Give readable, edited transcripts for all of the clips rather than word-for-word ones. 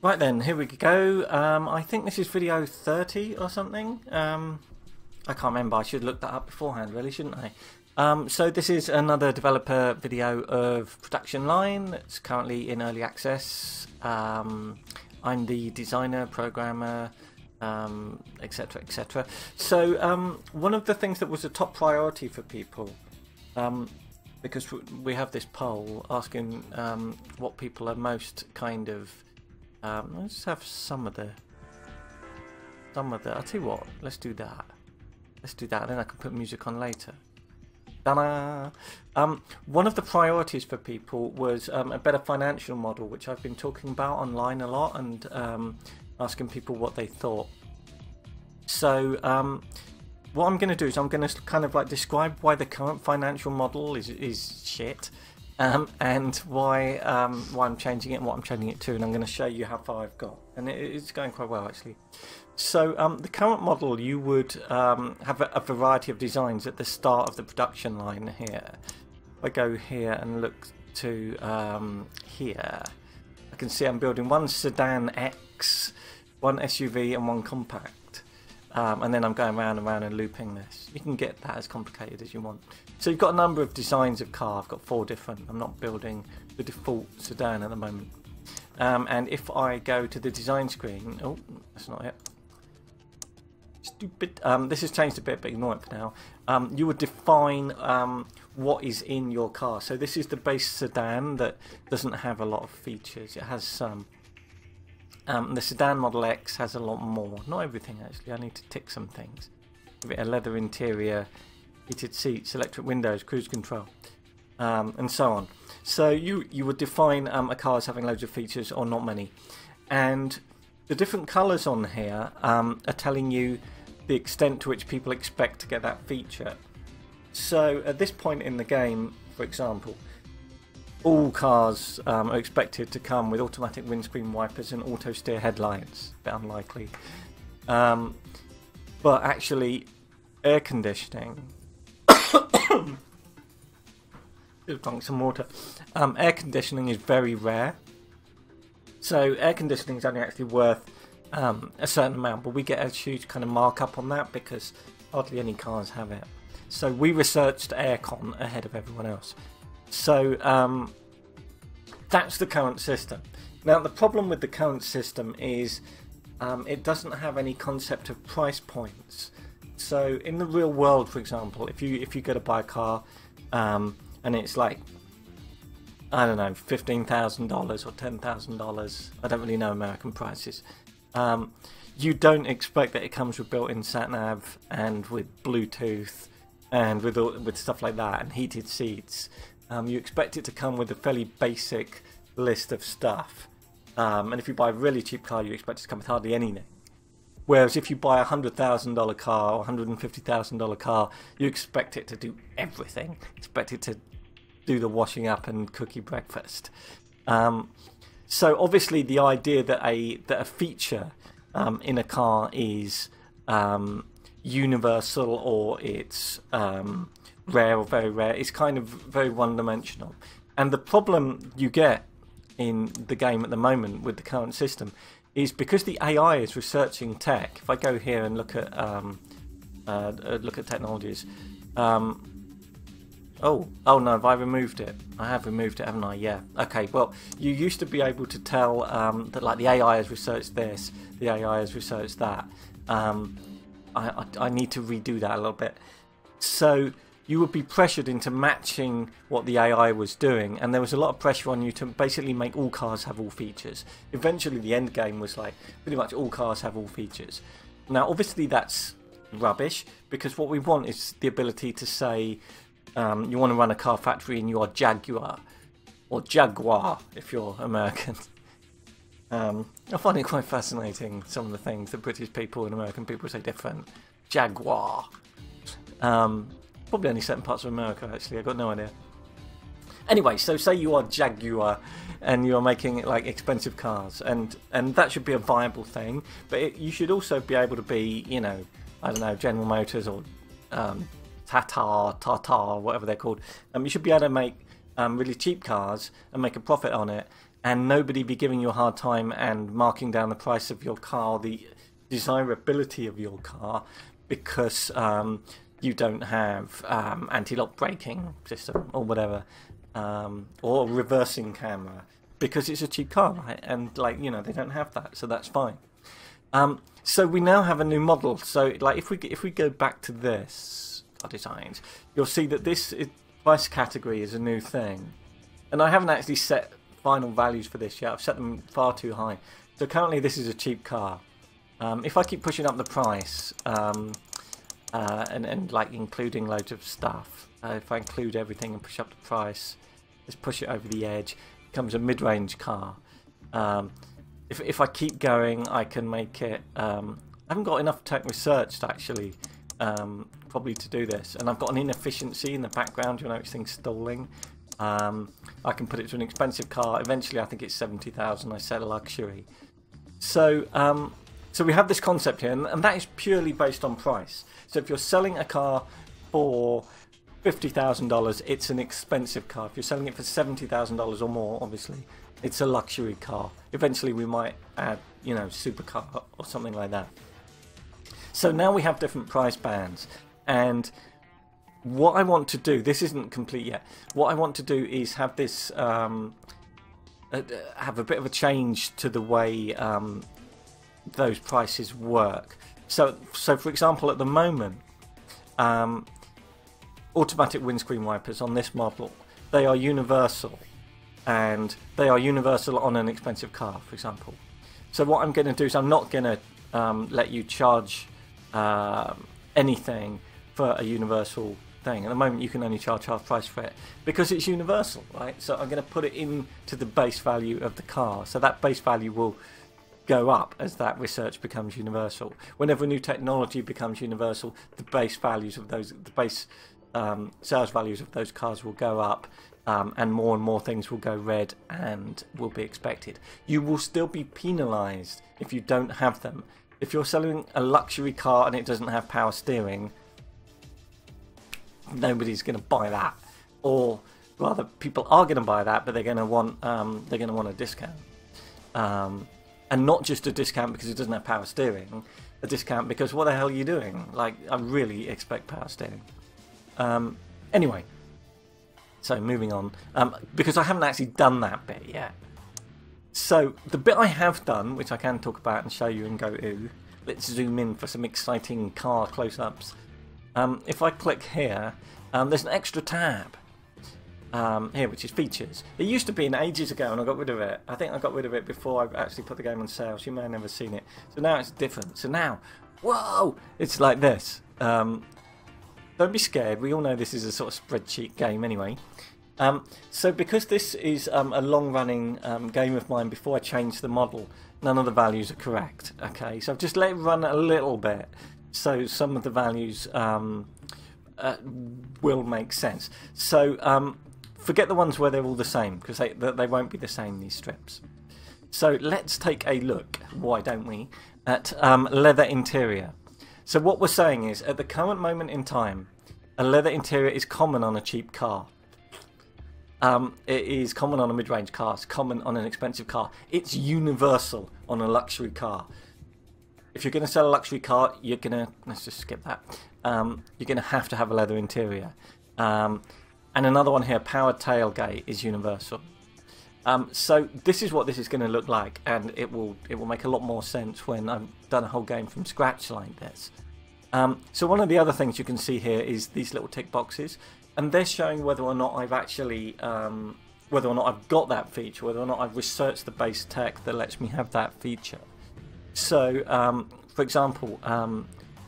Right then, here we go. I think this is video 30 or something. I can't remember. I should look that up beforehand, really, shouldn't I? So this is another developer video of Production Line. It's currently in early access. I'm the designer, programmer, etc, etc. So one of the things that was a top priority for people, because we have this poll asking what people are most kind of let's have some of the I'll tell you what, let's do that, then I can put music on later. Ta-da! One of the priorities for people was a better financial model, which I've been talking about online a lot, and asking people what they thought. So what I'm going to do is I'm going to kind of like describe why the current financial model is shit, and why I'm changing it and what I'm changing it to, and I'm going to show you how far I've got, and it's going quite well actually. So the current model, you would have a variety of designs at the start of the production line here. If I go here and look to here, I can see I'm building one sedan X, one SUV and one compact. And then I'm going round and round and looping this. You can get that as complicated as you want. So you've got a number of designs of car. I've got 4 different. I'm not building the default sedan at the moment. And if I go to the design screen, oh, that's not it. Stupid. This has changed a bit, but ignore it for now. You would define what is in your car. So this is the base sedan that doesn't have a lot of features. It has some. The sedan Model X has a lot more. Not everything actually. I need to tick some things. Give it a leather interior, heated seats, electric windows, cruise control, and so on. So you would define a car as having loads of features or not many. And the different colours on here are telling you the extent to which people expect to get that feature. So at this point in the game, for example, all cars are expected to come with automatic windscreen wipers and auto steer headlights. A bit unlikely. But actually, air conditioning. Just drunk some water. Air conditioning is very rare. So air conditioning is only actually worth a certain amount, but we get a huge kind of markup on that because hardly any cars have it. So we researched aircon ahead of everyone else. So that's the current system. Now the problem with the current system is it doesn't have any concept of price points. So in the real world, for example, if you go to buy a car and it's like, I don't know, $15,000 or $10,000, I don't really know American prices, you don't expect that it comes with built-in sat-nav and with Bluetooth and with stuff like that and heated seats. You expect it to come with a fairly basic list of stuff, and if you buy a really cheap car, you expect it to come with hardly anything. Whereas if you buy a $100,000 car or $150,000 car, you expect it to do everything. Expect it to do the washing up and cookie breakfast. So obviously the idea that a feature in a car is universal or it's rare or very rare is kind of very one-dimensional. And the problem you get in the game at the moment with the current system is because the AI is researching tech. If I go here and look at technologies, oh no, have I removed it? I have removed it, haven't I? Yeah. Okay. Well, you used to be able to tell that like the AI has researched this, the AI has researched that. I need to redo that a little bit. So you would be pressured into matching what the AI was doing, and there was a lot of pressure on you to basically make all cars have all features. Eventually the end game was like pretty much all cars have all features. Now obviously that's rubbish, because what we want is the ability to say you want to run a car factory and you are Jaguar, or Jaguar if you're American. I find it quite fascinating, some of the things that British people and American people say different. Jaguar. Probably only certain parts of America actually, I've got no idea. Anyway, so say you are Jaguar and you're making like expensive cars, and that should be a viable thing, but you should also be able to be, you know, I don't know, General Motors or Tata, whatever they're called. You should be able to make really cheap cars and make a profit on it, and nobody be giving you a hard time and marking down the price of your car, the desirability of your car, because you don't have anti-lock braking system or whatever, or reversing camera, because it's a cheap car, right? And like, you know, they don't have that, so that's fine. So we now have a new model. So like if we go back to this car designs, you'll see that this price category is a new thing, and I haven't actually set final values for this yet. I've set them far too high. So currently this is a cheap car. If I keep pushing up the price, and like including loads of stuff, if I include everything and push up the price, just push it over the edge, it becomes a mid-range car. If I keep going, I can make it. I haven't got enough tech researched actually, probably to do this, and I've got an inefficiency in the background. You'll notice things stalling. I can put it to an expensive car. Eventually, I think it's 70,000. I set a luxury. So, so we have this concept here, and that is purely based on price. So if you're selling a car for $50,000, it's an expensive car. If you're selling it for $70,000 or more, obviously, it's a luxury car. Eventually, we might add, you know, supercar or something like that. So now we have different price bands, and what I want to do, this isn't complete yet, what I want to do is have this, have a bit of a change to the way those prices work. So for example, at the moment, automatic windscreen wipers on this model, they are universal, and they are universal on an expensive car, for example. So what I'm going to do is I'm not going to let you charge anything for a universal thing. At the moment, you can only charge half price for it because it's universal, right? So I'm going to put it into the base value of the car. So that base value will go up as that research becomes universal. Whenever a new technology becomes universal, the base values of those, the base sales values of those cars will go up, and more things will go red and will be expected. You will still be penalised if you don't have them. If you're selling a luxury car and it doesn't have power steering, nobody's going to buy that, or rather, people are going to buy that, but they're going to want a discount, and not just a discount because it doesn't have power steering, a discount because what the hell are you doing? Like, I really expect power steering. Anyway, so moving on, because I haven't actually done that bit yet. So the bit I have done, which I can talk about and show you and go, ooh, let's zoom in for some exciting car close-ups. If I click here, there's an extra tab here, which is features. It used to be in ages ago, and I got rid of it. I think I got rid of it before I actually put the game on sale. So you may have never seen it. So now it's different. So now, whoa, it's like this. Don't be scared. We all know this is a sort of spreadsheet game anyway. So because this is a long-running game of mine, before I change the model, none of the values are correct. Okay, so I've just let it run a little bit, so some of the values will make sense. So forget the ones where they're all the same, because they won't be the same, these strips. So let's take a look, why don't we, at leather interior. So what we're saying is, at the current moment in time, a leather interior is common on a cheap car. It is common on a mid-range car, it's common on an expensive car. It's universal on a luxury car. If you're going to sell a luxury car, you're going to, let's just skip that, you're going to have a leather interior. And another one here, powered tailgate, is universal. So this is what this is going to look like, and it will make a lot more sense when I've done a whole game from scratch like this. So one of the other things you can see here is these little tick boxes, and they're showing whether or not I've actually, whether or not I've got that feature, whether or not I've researched the base tech that lets me have that feature. So, for example,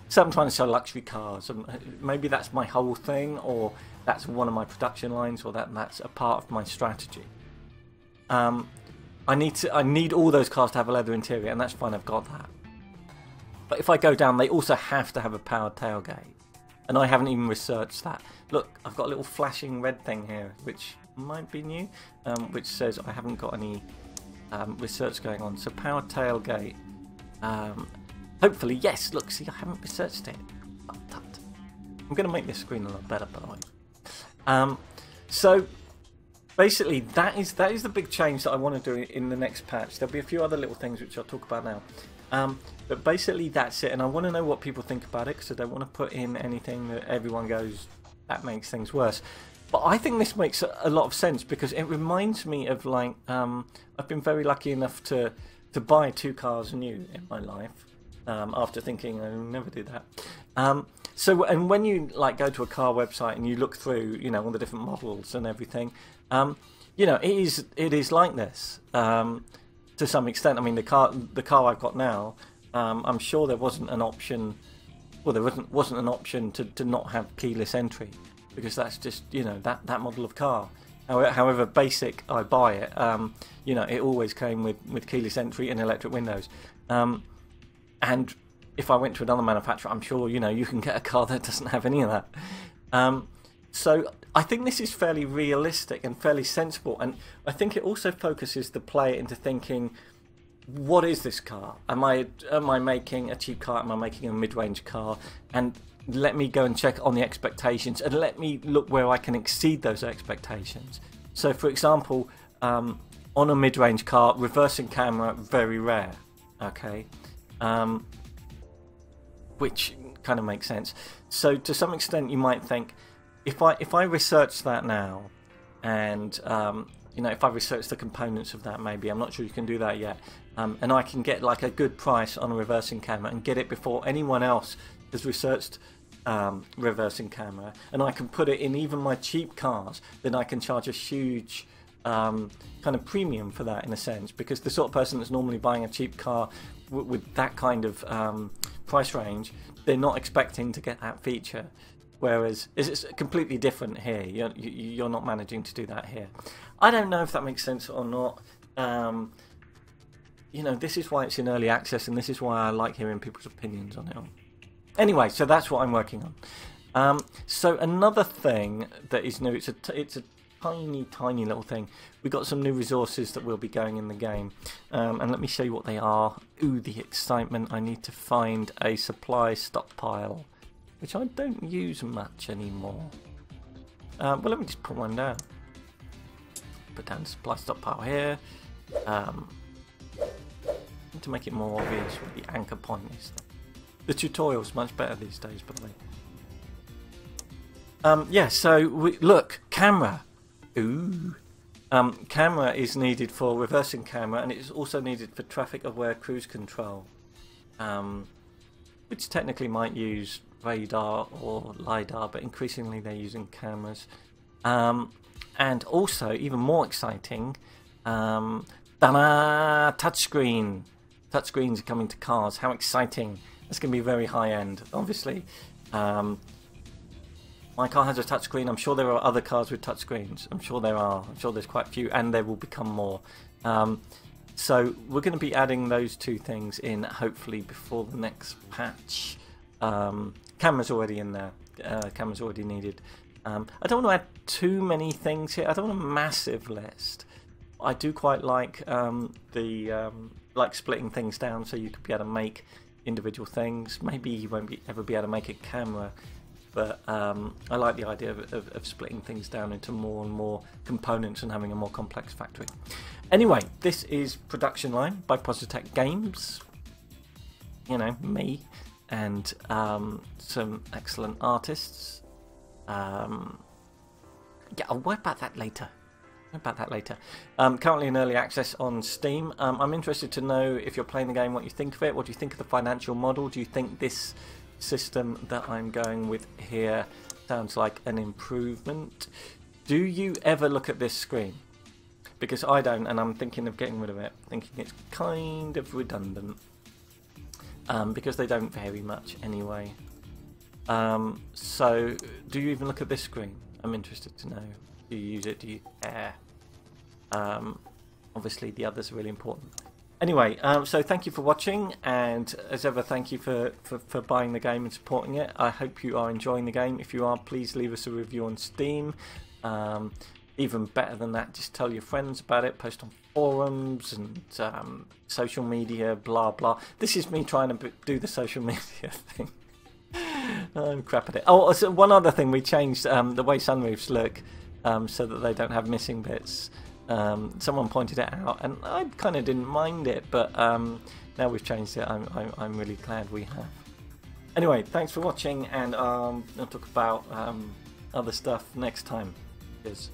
so I'm trying to sell luxury cars, and maybe that's my whole thing, or that's one of my production lines, or that's a part of my strategy. I need all those cars to have a leather interior, and that's fine, I've got that. But if I go down, they also have to have a powered tailgate, and I haven't even researched that. Look, I've got a little flashing red thing here, which might be new, which says I haven't got any research going on. So powered tailgate, hopefully, yes, look, see, I haven't researched it. I'm going to make this screen a lot better, by the way. So basically that is the big change that I want to do in the next patch. There'll be a few other little things which I'll talk about now. But basically that's it, and I want to know what people think about it, because I don't want to put in anything that everyone goes, that makes things worse. But I think this makes a lot of sense, because it reminds me of, like, I've been very lucky enough to buy 2 cars new in my life, after thinking I'll never do that. So, and when you, like, go to a car website and you look through, you know, all the different models and everything, you know, it is like this, to some extent. I mean, the car I've got now, I'm sure there wasn't an option. Well, there wasn't an option to not have keyless entry, because that's just, you know, that model of car. However basic I buy it, you know, it always came with keyless entry and electric windows. And if I went to another manufacturer, I'm sure, you know, you can get a car that doesn't have any of that. So I think this is fairly realistic and fairly sensible, and I think it also focuses the player into thinking, what is this car? Am I making a cheap car? Am I making a mid-range car? And let me go and check on the expectations, and let me look where I can exceed those expectations. So, for example, on a mid-range car, reversing camera, very rare. Okay, which kind of makes sense. So, to some extent, you might think, if I research that now, and you know, if I research the components of that, maybe, I'm not sure you can do that yet, and I can get like a good price on a reversing camera and get it before anyone else has researched reversing camera, and I can put it in even my cheap cars, then I can charge a huge kind of premium for that, in a sense, because the sort of person that's normally buying a cheap car with that kind of price range, they're not expecting to get that feature. Whereas it's completely different here. You're not managing to do that here. I don't know if that makes sense or not. You know, this is why it's in early access, and this is why I like hearing people's opinions on it. Anyway, so that's what I'm working on. So another thing that is new, it's a tiny little thing. We've got some new resources that will be going in the game, and let me show you what they are. Ooh, the excitement! I need to find a supply stockpile, which I don't use much anymore. Well, let me just put one down. Put down the supply stockpile here. To make it more obvious what the anchor point is. The tutorial's much better these days, by the way. Yeah, so look, camera. Ooh. Camera is needed for reversing camera, and it's also needed for traffic-aware cruise control, which technically might use radar or LiDAR, but increasingly they're using cameras. And also, even more exciting, touchscreen. Touchscreens are coming to cars. How exciting! It's going to be very high-end, obviously. My car has a touchscreen. I'm sure there are other cars with touchscreens. I'm sure there are. I'm sure there's quite a few, and there will become more. So we're going to be adding those two things in, hopefully, before the next patch. Camera's already in there. Camera's already needed. I don't want to add too many things here. I don't want a massive list. I do quite like like splitting things down, so you could be able to make individual things. Maybe you won't ever be able to make a camera, but I like the idea of splitting things down into more and more components and having a more complex factory. Anyway, this is Production Line by Positech Games. You know, me and some excellent artists. Yeah, I'll worry about that later. Currently in early access on Steam. I'm interested to know, if you're playing the game, what you think of it. What do you think of the financial model? Do you think this system that I'm going with here sounds like an improvement? Do you ever look at this screen? Because I don't, and I'm thinking of getting rid of it, thinking it's kind of redundant, because they don't vary much anyway. So do you even look at this screen? I'm interested to know. Do you use it? Do you care? Obviously the others are really important. Anyway, so thank you for watching, and as ever, thank you for buying the game and supporting it. I hope you are enjoying the game. If you are, please leave us a review on Steam. Even better than that, just tell your friends about it, post on forums and social media, blah blah. This is me trying to do the social media thing. I'm crap at it. Oh, so one other thing, we changed the way sunroofs look. so that they don't have missing bits. Someone pointed it out, and I kind of didn't mind it, but now we've changed it. I'm really glad we have. Anyway, thanks for watching, and I'll talk about other stuff next time. Cheers.